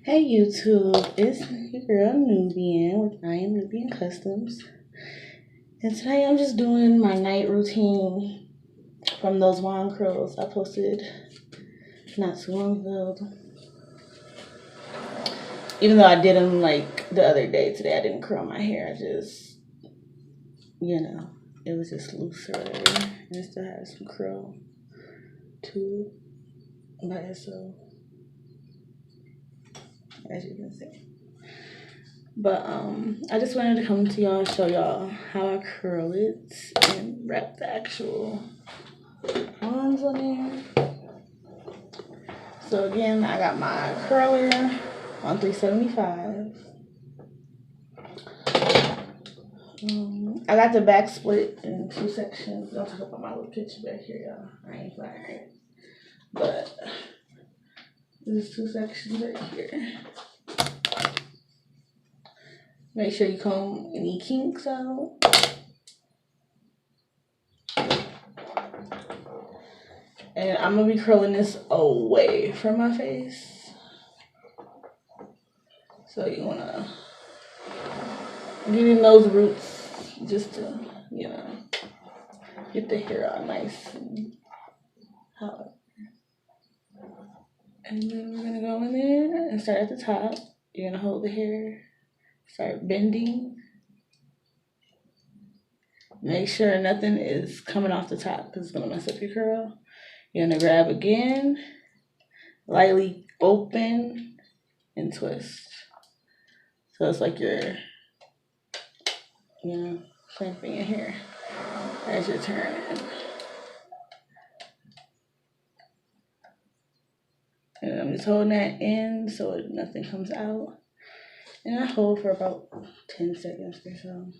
Hey YouTube, it's your girl Nubian with I Am Nubian Customs. And today I'm just doing my night routine from those wand curls I posted not too long ago. Even though I did them like the other day, today I didn't curl my hair. I just, it was just loose or whatever. And it still has some curl to it by itself, as you can see. But I just wanted to come to y'all and show y'all how I curl it and wrap the actual wands on there. So again, I got my curler on 375. I got the back split in two sections. Don't talk about my little picture back here, y'all. I ain't fired. But there's two sections right here. Make sure you comb any kinks out. And I'm gonna be curling this away from my face. So you wanna get in those roots just to, get the hair out nice and hot. And then we're gonna go in there and start at the top. You're gonna hold the hair, start bending. Make sure nothing is coming off the top because it's gonna mess up your curl. You're gonna grab again, lightly open and twist. So it's like you're, clamping your hair as you're turning. And I'm just holding that in so nothing comes out. And I hold for about 10 seconds or so.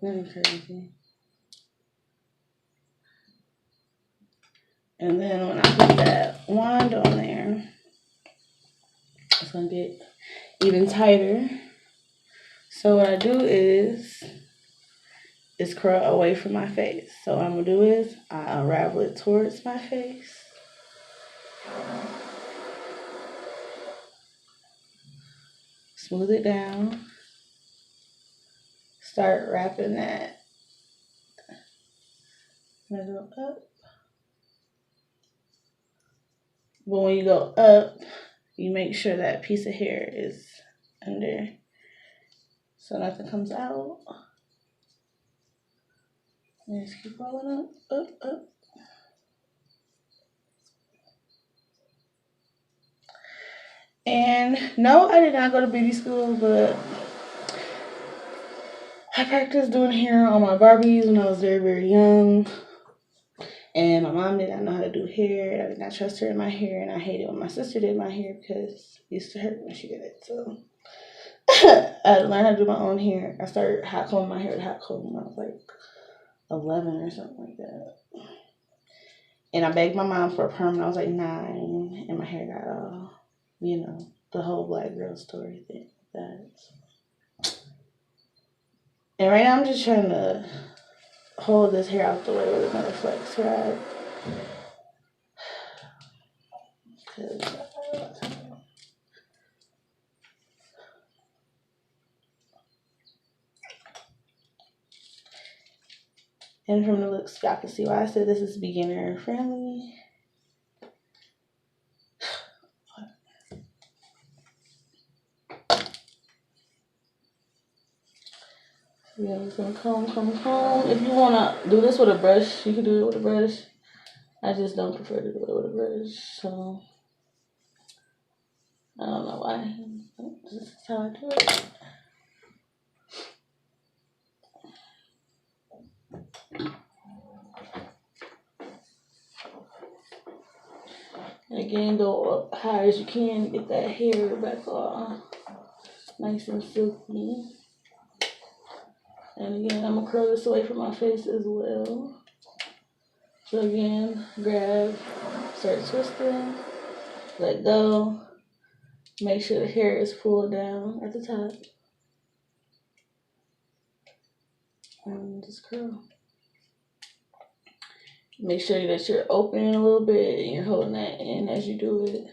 Nothing crazy. And then when I put that wand on there, it's gonna get even tighter. So what I do is curl away from my face. So what I'm gonna do is I unravel it towards my face. Smooth it down. Start wrapping that. I'm gonna go up. But when you go up, you make sure that piece of hair is under so nothing comes out. And just keep rolling up. And no, I did not go to beauty school, but I practiced doing hair on my Barbies when I was very, very young. And my mom did not know how to do hair. I did not trust her in my hair, and I hated when my sister did my hair because it used to hurt when she did it. So I had to learn how to do my own hair. I started hot combing my hair with hot comb when I was like 11 or something like that. And I begged my mom for a perm when I was like 9, and my hair got all, the whole black girl story thing. And right now I'm just trying to hold this hair out the way with another flex rod. And from the looks, y'all can see why I said this is beginner friendly. Yeah, I'm just gonna comb. If you wanna do this with a brush, you can do it with a brush. I just don't prefer to do it with a brush, so I don't know why. This is how I do it. And again, go up high as you can, get that hair back all nice and silky. And again, I'm gonna curl this away from my face as well. So again, grab, start twisting, let go. Make sure the hair is pulled down at the top. And just curl. Make sure that you're opening a little bit and you're holding that in as you do it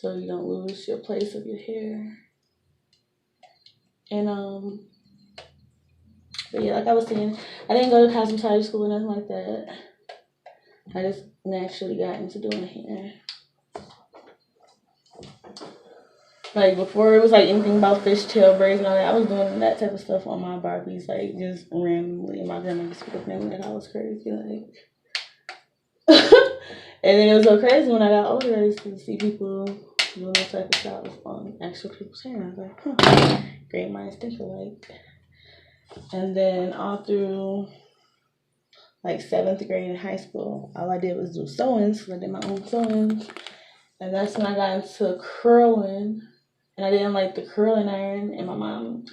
so you don't lose your place of your hair. And but yeah, like I was saying, I didn't go to cosmetology school or nothing like that. I just naturally got into doing hair. Like before it was like anything about fishtail braids and all that, I was doing that type of stuff on my Barbies, like just randomly. My grandma used to look at me like I was crazy, like. And then it was so crazy when I got older, I used to see people doing those type of styles on actual people's hair. I was like, huh, great minds think alike. And then all through like 7th grade in high school, all I did was do sew-ins, because I did my own sew-ins. And that's when I got into curling. And I didn't like the curling iron. And my mom,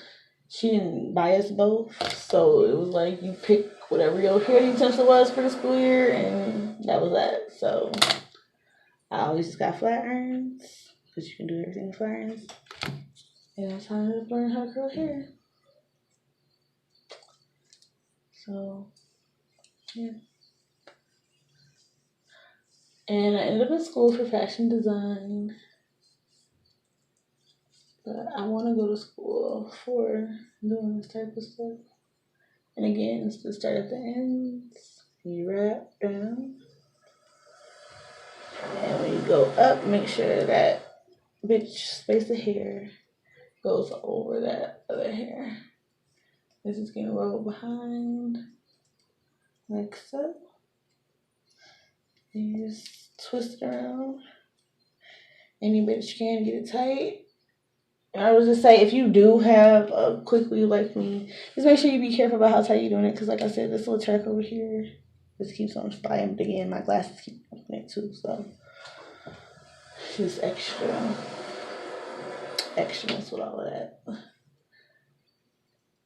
she didn't buy us both. So it was like you pick whatever your hair utensil was for the school year, and that was that. So I always just got flat irons, because you can do everything with flat irons. And that's how I learned how to curl hair. So, yeah. And I ended up in school for fashion design. But I want to go to school for doing this type of stuff. And again, it's to start at the ends. You wrap down. And when you go up, make sure that space of hair goes over that other hair. This is going to roll behind like so. And you just twist it around any bit you can, get it tight. And I would just say, if you do have a quick weave like me, just make sure you be careful about how tight you're doing it, because like I said, this little track over here just keeps on flying. But again, my glasses keep on it too, so just extraness with all of that.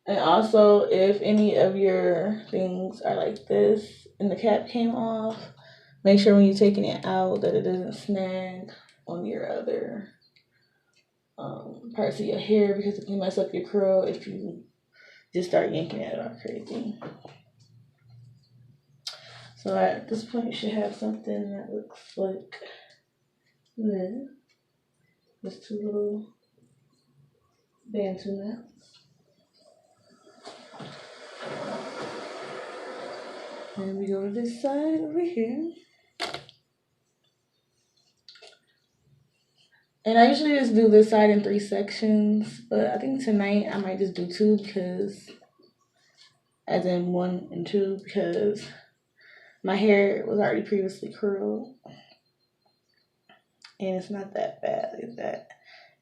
And also, if any of your things are like this and the cap came off, make sure when you're taking it out that it doesn't snag on your other parts of your hair, because it can mess up your curl if you just start yanking it all crazy. So at this point, you should have something that looks like this. Just 2 little bantu knots. And we go to this side over here. And I usually just do this side in 3 sections, but I think tonight I might just do 2, because, as in 1 and 2, because my hair was already previously curled. And it's not that bad like that.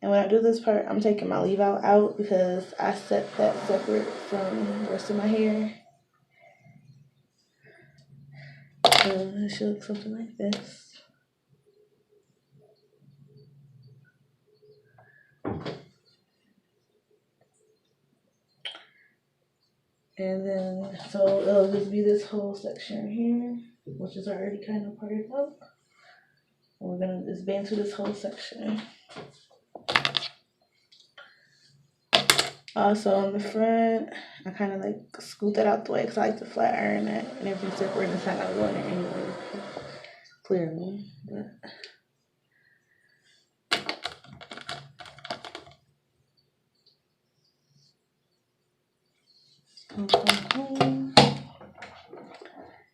And when I do this part, I'm taking my leave out because I set that separate from the rest of my hair. So it should look something like this. And then, so it'll just be this whole section here, which is already kind of parted up. And we're gonna just band to this whole section. Also on the front, I kind of like scoot that out the way because I like to flat iron that and everything separate. It's not gonna go in there anyway, clearly. But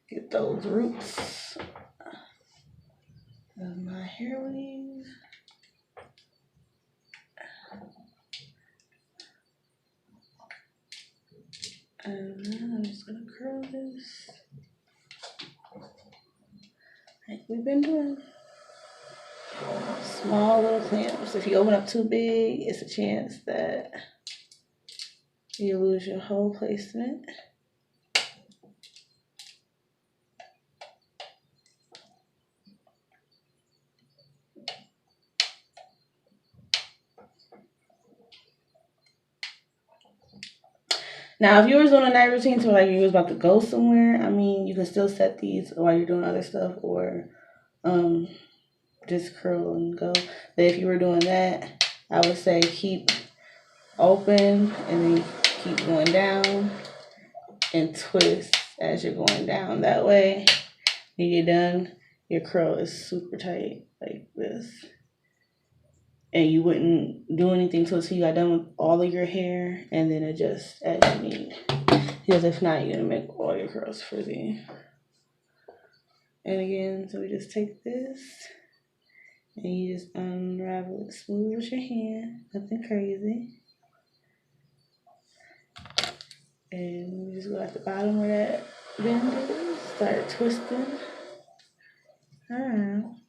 get those roots of my hair weave. And then I'm just gonna curl this like we've been doing. Small little clamps. If you open up too big, it's a chance that you lose your whole placement. Now, if you were doing a night routine to like you was about to go somewhere, I mean, you can still set these while you're doing other stuff, or just curl and go. But if you were doing that, I would say keep open and then keep going down and twist as you're going down. That way, when you're done, your curl is super tight like this. and you wouldn't do anything till you got done with all of your hair, and then adjust as you need. Because if not, you're gonna make all your curls frizzy. And again, so we just take this and you just unravel it smooth with your hand, nothing crazy. And we just go at the bottom where that bend is, start twisting around.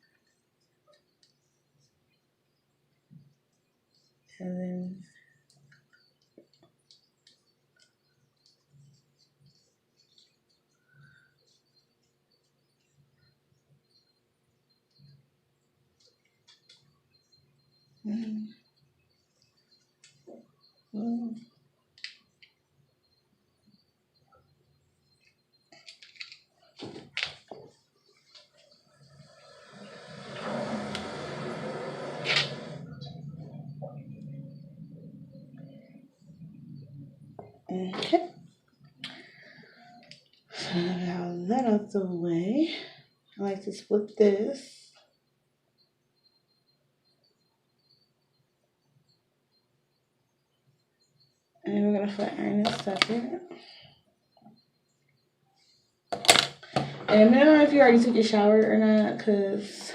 And then okay. So now we have that out the way. I like to split this. And we're gonna flat iron this separate. And I don't know if you already took your shower or not, because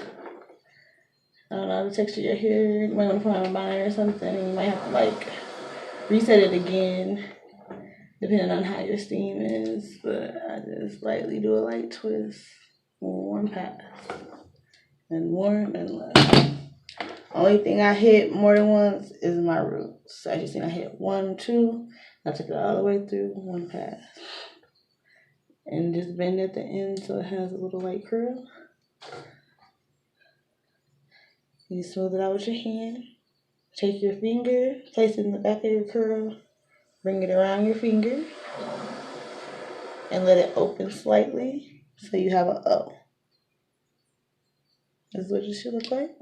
I don't know the texture of your hair. You might want to put on a bonnet or something. You might have to like reset it again, depending on how your steam is. But I just lightly do a light twist, one pass, and warm and left. Only thing I hit more than once is my roots. As you seen, I hit 1, 2. I took it all the way through, one pass. And just bend at the end so it has a little light curl. You smooth it out with your hand. Take your finger, place it in the back of your curl, bring it around your finger, and let it open slightly so you have an O. This is what it should look like.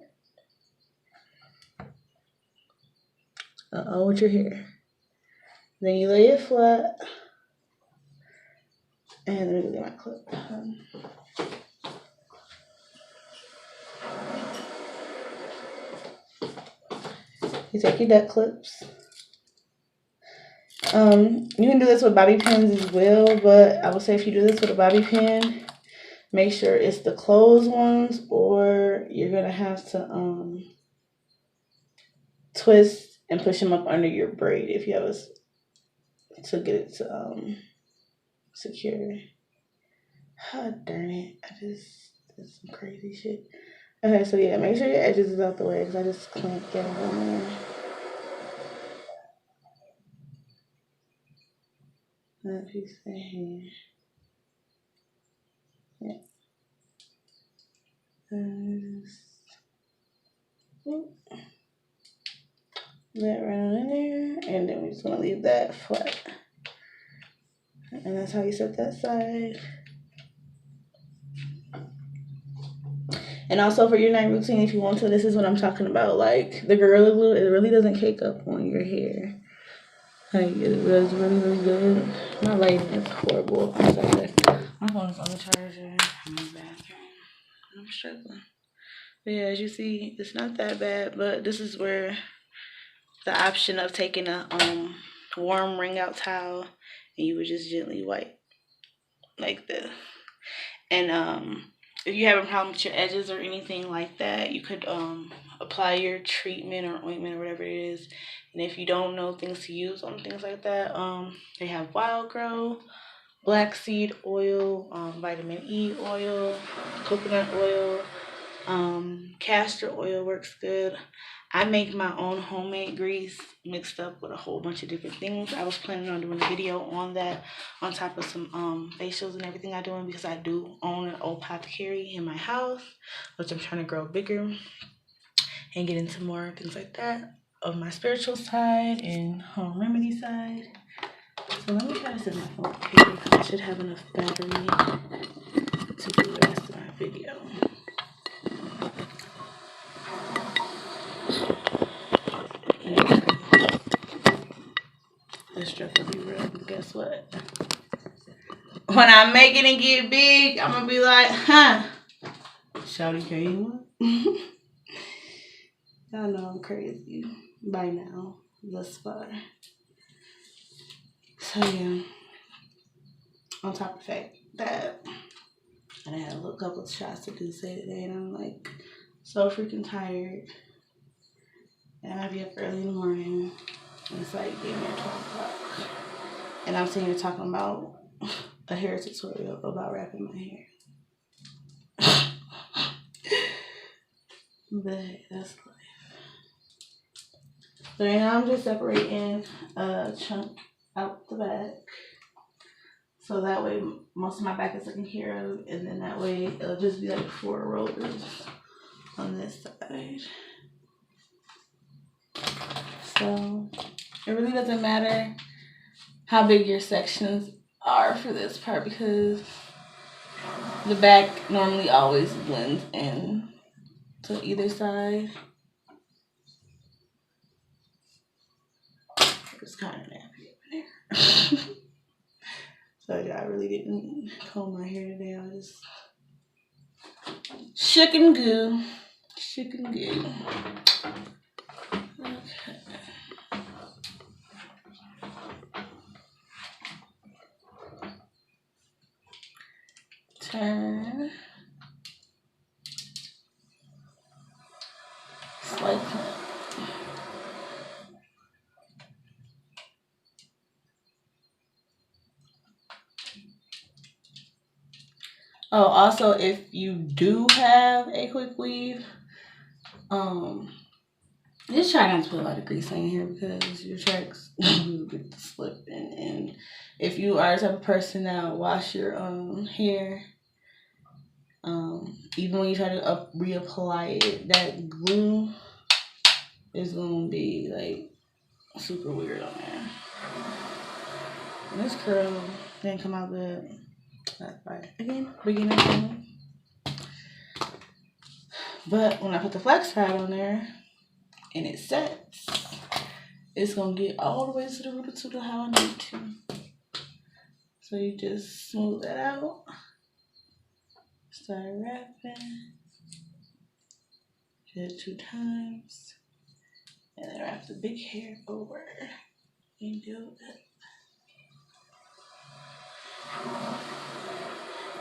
An O with your hair. Then you lay it flat. And let me get my clip. You take your duck clips. You can do this with bobby pins as well, but I would say if you do this with a bobby pin, make sure it's the closed ones, or you're gonna have to twist and push them up under your braid if you have to get it to secure. Oh, darn it! I just did some crazy shit. Okay, so yeah, make sure your edges is out the way because I just can't get it on there. That piece right here. Yeah. That right on in there, and then we're just gonna leave that flat. And that's how you set that side. And also for your night routine, if you want to, this is what I'm talking about. Like the Gorilla Glue, it really doesn't cake up on your hair. Like it was really, really good. My lighting is horrible. I'm sorry. My phone is on the charger. I'm in the bathroom. I'm struggling. But yeah, as you see, it's not that bad. But this is where the option of taking a warm wring out towel and you would just gently wipe like this. And if you have a problem with your edges or anything like that, you could apply your treatment or ointment or whatever it is. And if you don't know things to use on things like that, they have Wild Grow, black seed oil, vitamin E oil, coconut oil, castor oil works good. I make my own homemade grease mixed up with a whole bunch of different things. I was planning on doing a video on that on top of some facials and everything I'm doing, because I do own an old apothecary in my house, which I'm trying to grow bigger and get into more things like that of my spiritual side and home remedy side. So let me try to set my phone up here because I should have enough battery to do the rest of my video. This stuff will be real, but guess what? When I make it and get big, I'm gonna be like, huh? Shawty, can you what? Y'all know I'm crazy by now, thus far. So yeah, on top of the fact that I had a couple of shots to do say today, and I'm like so freaking tired. And I be up early in the morning. And it's like getting there 12 o'clock. And I'm sitting here talking about a hair tutorial about wrapping my hair. But that's life. So right now I'm just separating a chunk out the back. So that way most of my back is taken care of. And then that way it'll just be like 4 rollers on this side. So it really doesn't matter how big your sections are for this part because the back normally always blends in to either side. It's kind of nappy up in there. So yeah, I really didn't comb my hair today. I was just shook and goo. Shook and goo. Okay. Turn. Slice it. Oh, also, if you do have a quick weave, just try not to put a lot of grease on your hair because your tracks will get to slip. And if you are the type of person that wash your hair, even when you try to reapply it, that glue is gonna be like super weird on there. And this curl didn't come out good. That's right. Again, beginner. But when I put the flex pad on there and it sets, it's gonna get all the way to the root to how I need to. So you just smooth that out. Start wrapping. Hit it 2 times. And then wrap the big hair over. And do it.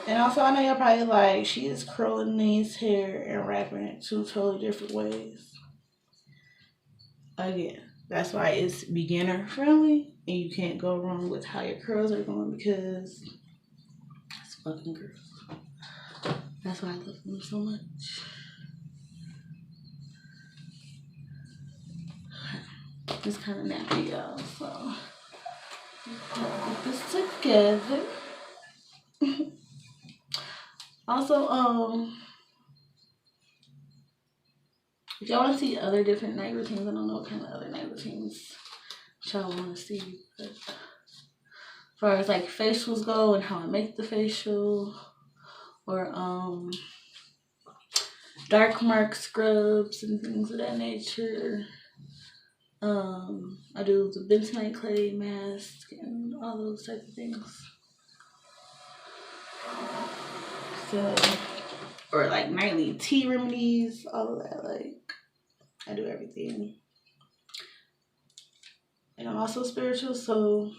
And also, I know you're probably like, she is curling these hair and wrapping it 2 totally different ways. Again, that's why it's beginner friendly. And you can't go wrong with how your curls are going because it's fucking girls. That's why I love them so much. It's kind of nappy, y'all. So, put this together. Also, if y'all want to see other different night routines, I don't know what kind of other night routines y'all want to see. But as far as like facials go and how I make the facial, or dark mark scrubs and things of that nature. I do the bentonite clay mask and all those type of things. So, or like nightly tea remedies, all of that. Like, I do everything. And I'm also spiritual, so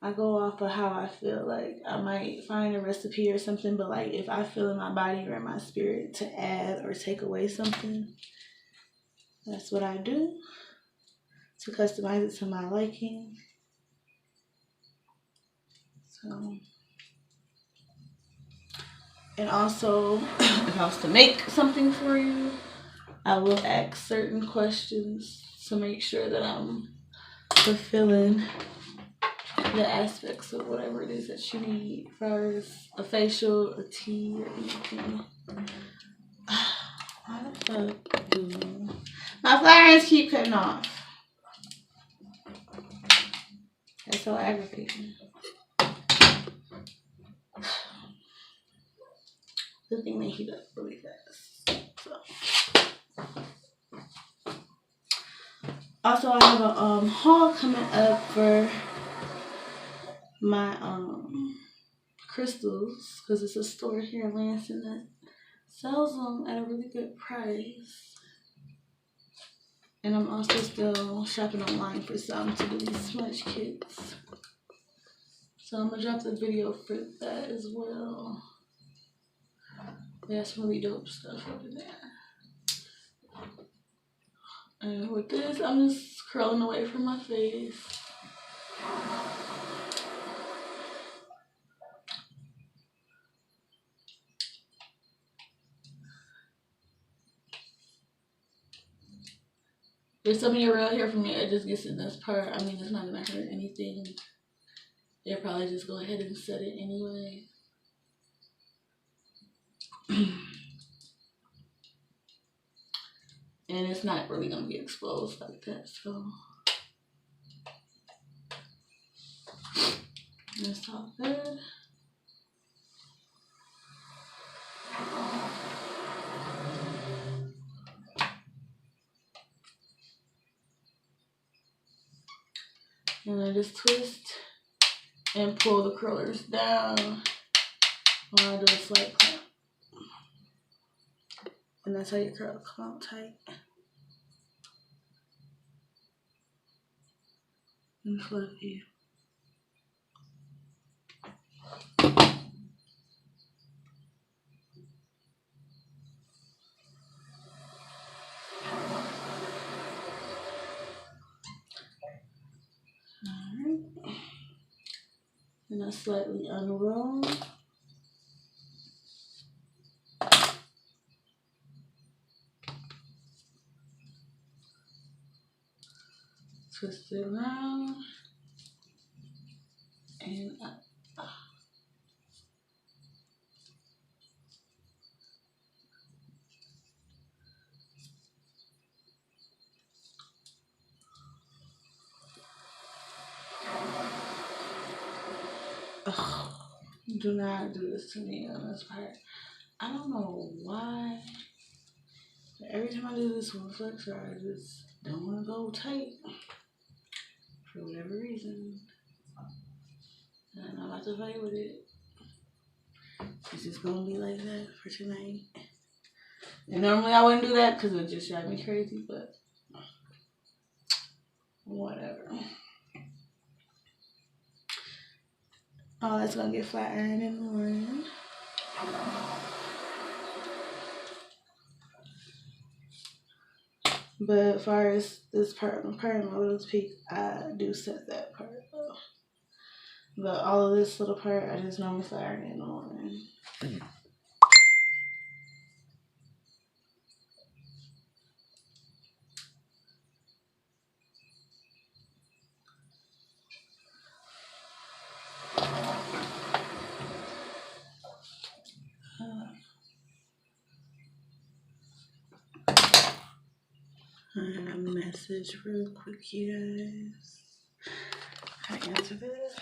I go off of how I feel. Like, I might find a recipe or something, but like if I feel in my body or in my spirit to add or take away something, that's what I do to customize it to my liking. So, and also, if I was to make something for you, I will ask certain questions to make sure that I'm fulfilling the aspects of whatever it is that you need, as far as a facial, a tea, or anything. Why the fuck do my flowers keep cutting off? That's so aggravating. Good thing they heat up really fast. So. Also, I have a haul coming up for my crystals because it's a store here in Lansing that sells them at a really good price. And I'm also still shopping online for some to do these smudge kits. So I'm gonna drop the video for that as well. They have some really dope stuff over there. And with this, I'm just curling away from my face. If some of you around here from me, it just gets in this part. I mean, it's not gonna hurt anything. They'll probably just go ahead and set it anyway. And it's not really gonna be exposed like that, so that's all good. And I just twist and pull the curlers down while I do a slight clamp. And that's how your curl come out tight. And fluffy. Alright. And I slightly unroll. Twist it around. And up. Ugh, do not do this to me on this part. I don't know why. But every time I do this one flexor, I just don't want to go tight for whatever reason. And I'm about to fight with it. It's just gonna be like that for tonight. And normally I wouldn't do that because it would just drive me crazy, but whatever. Oh, it's gonna get flat ironed in the morning. But as far as this part of my widow's peak, I do set that part though. But all of this little part, I just normally flat iron in the morning. And a message real quick, you guys. How to answer this?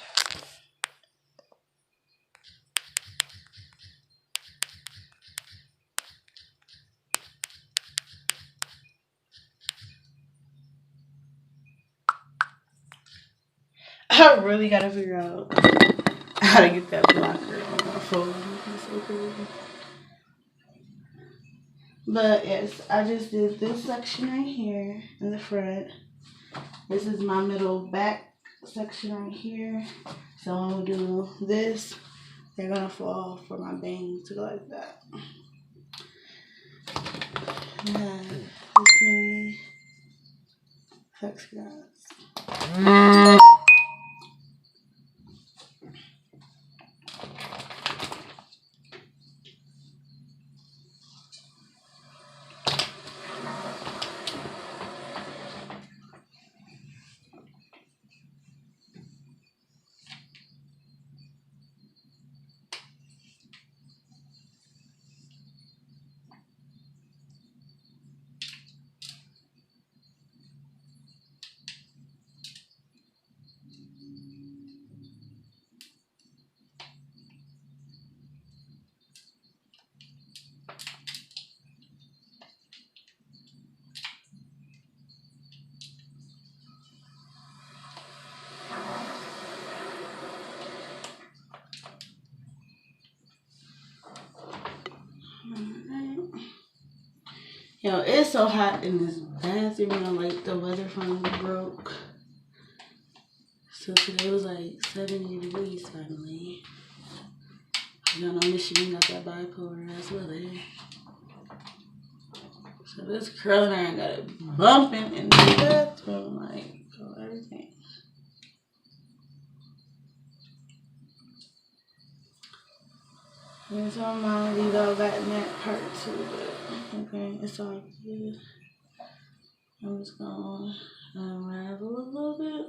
I really gotta figure out how to get that blocker on my phone. It's so crazy. But yes, I just did this section right here in the front. This is my middle back section right here. So when we do this, they're gonna fall for my bangs to go like that. And this many hexagons. Yo, it's so hot in this bathroom. You know, like the weather finally broke. So today was like 70 degrees finally. Y'all know Michigan got that bipolar ass weather. So this curling iron got it bumping in the bathroom, like, oh, everything. And so I'm gonna leave all that in that part too, but okay, it's all good. I'm just gonna unravel a little bit.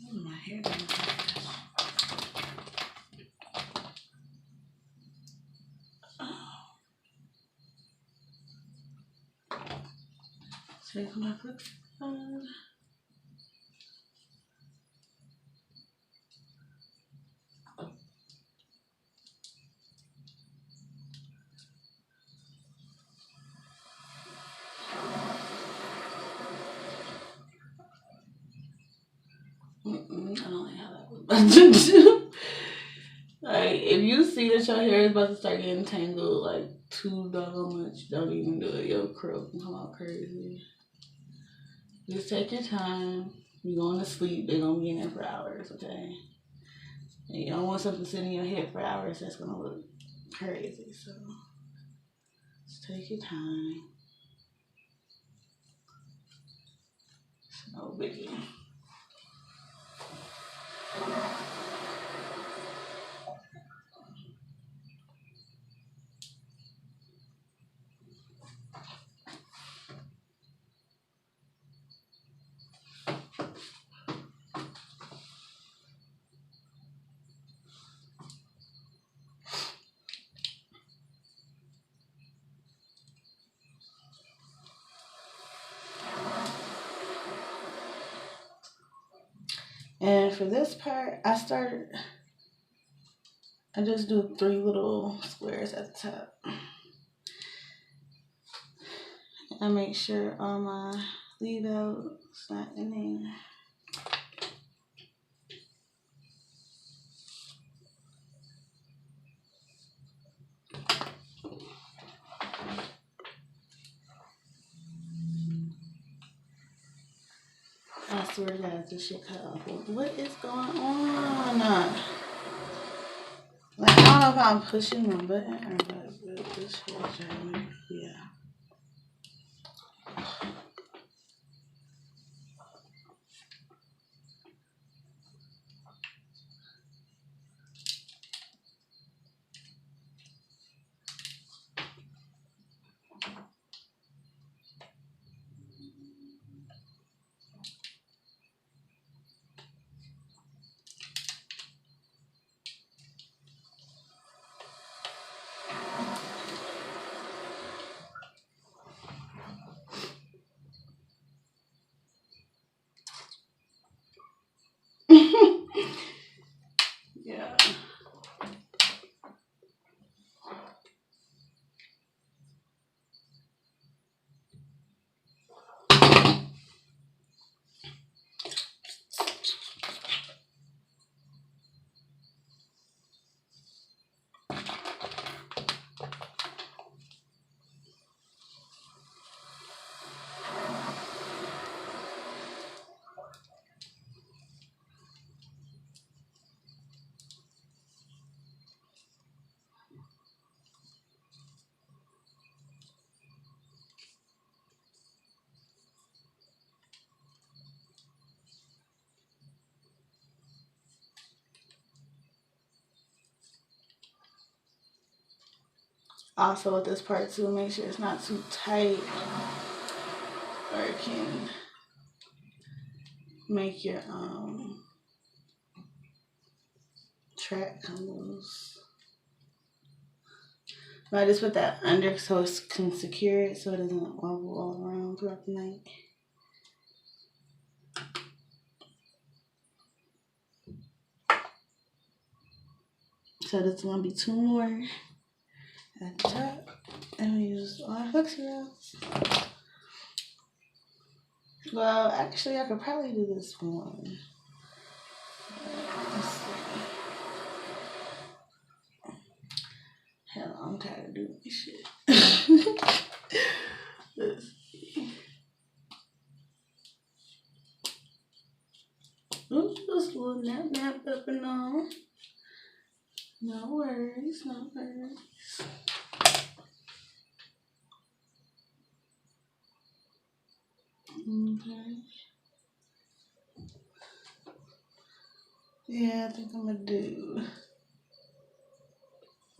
Oh, my hair doesn't finish. Take my clip on. I don't like how that was about to do. Like, if you see that your hair is about to start getting tangled, like, too doggone much, don't even do it. Your curl can come out crazy. Just take your time. You're going to sleep. They're going to be in there for hours, okay? And you don't want something sitting in your head for hours that's going to look crazy. So, just take your time. It's no biggie. And for this part, I just do 3 little squares at the top. I make sure all my leave out's not in there. I swear to God, this shit cut off. What is going on? Like, I don't know if I'm pushing my button or what, but this shit is driving me. Yeah. Yeah. Also with this part too, make sure it's not too tight or it can make your track come loose. But I just put that under so it can secure it so it doesn't wobble all around throughout the night. So there's gonna be 2 more at the top, and we use our flexi rods. Well, actually, I could probably do this one. Let's see. Hell, I'm tired of doing this shit. up and on. No worries, no worries. Okay. Yeah, I think I'm gonna do.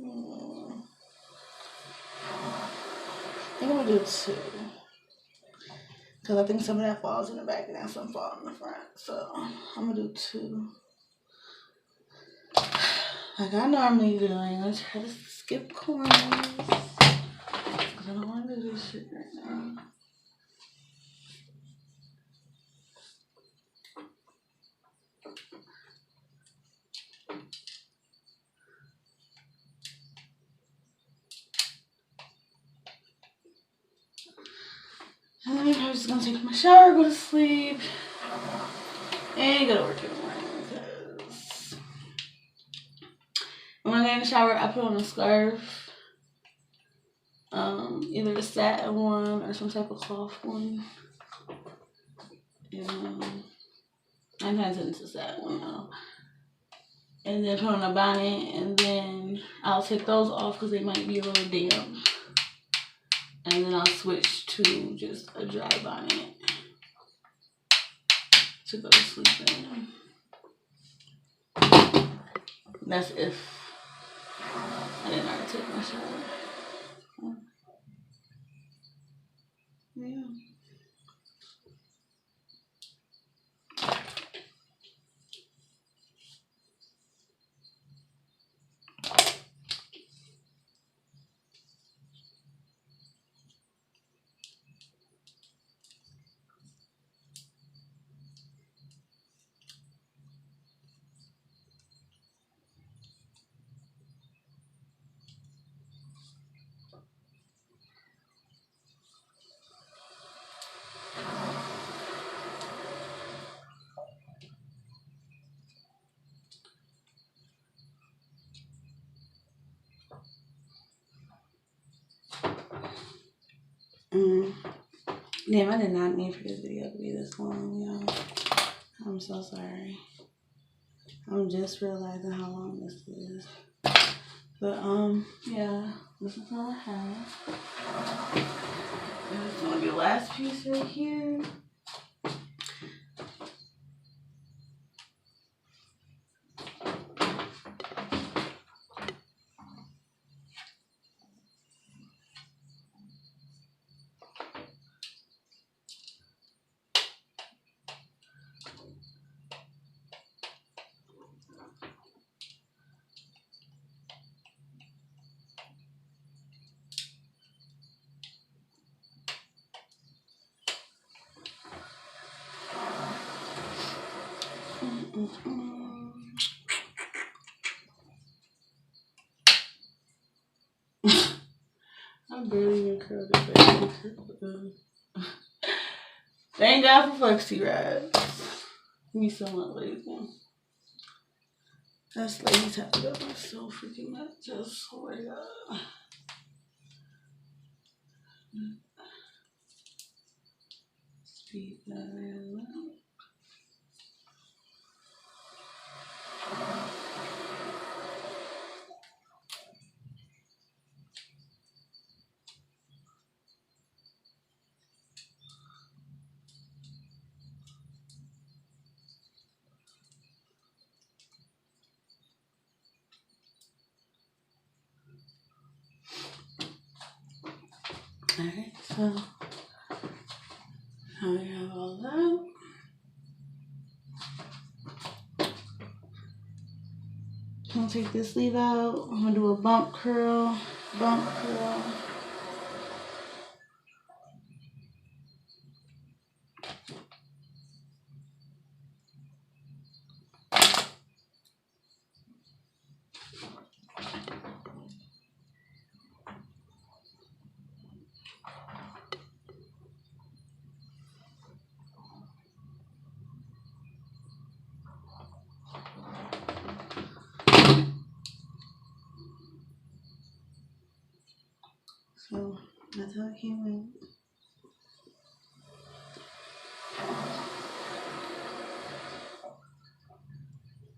I think I'm gonna do 2. Because I think some of that falls in the back and then some falls in the front. So I'm gonna do 2. Like I normally do. I'm gonna try to skip corners. Because I don't want to do this shit right now. And then I'm just gonna take my shower, go to sleep, and go to work in the morning. Because when I get in the shower, I put on a scarf, either a satin one or some type of cloth one. And 9 times it's a satin one though. And then put on a bonnet, and then I'll take those off because they might be a little damp. And then I'll switch to just a dry bonnet to go to sleep in. That's if I didn't already take my shower. Yeah. Damn, I did not mean for this video to be this long, y'all. I'm so sorry. I'm just realizing how long this is. But yeah, this is all I have. And it's gonna be the last piece right here. I barely even curled it back. Thank God for flexi rides. Me somewhat lazy. That's ladies have to go through so freaking much. I swear to God. Speed that. Alright, so now we have all that. I'm gonna take this sleeve out. I'm gonna do a bump curl, bump curl. So that's how it came out.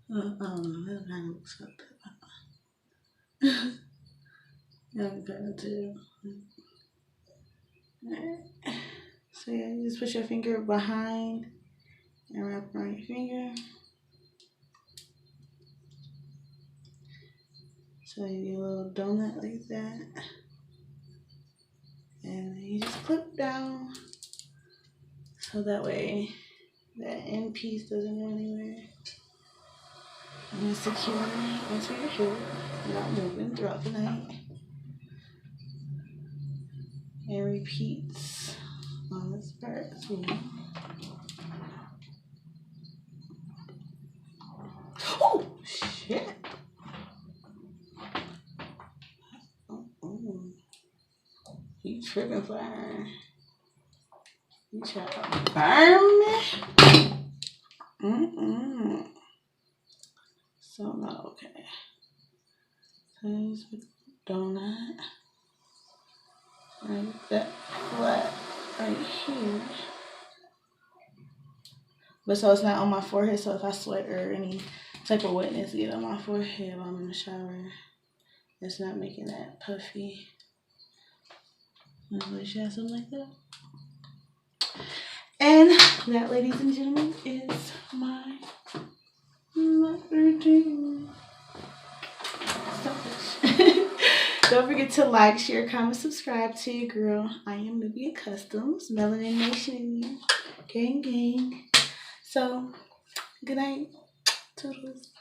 I don't know. That kind of looks fucked up. Yeah, I'm gonna do. Alright. So yeah, you just put your finger behind and wrap around your finger. So you get a little donut like that. And then you just clip down. So that way that end piece doesn't go anywhere. And it's secure into your hip without moving throughout the night. And repeats on this part as well. Oh shit! Oh, you tripping, fire? You trying to burn me? So not okay. So just put the donut right that flat right here. But so it's not on my forehead, so if I sweat or any type of wetness get on my forehead while I'm in the shower, it's not making that puffy. I wish you had something like that. And that, ladies and gentlemen, is my routine. Don't forget to like, share, comment, subscribe to your girl. I am Nubia Customs, Melanin Nation in you. Gang, gang. So, good night. Toodles.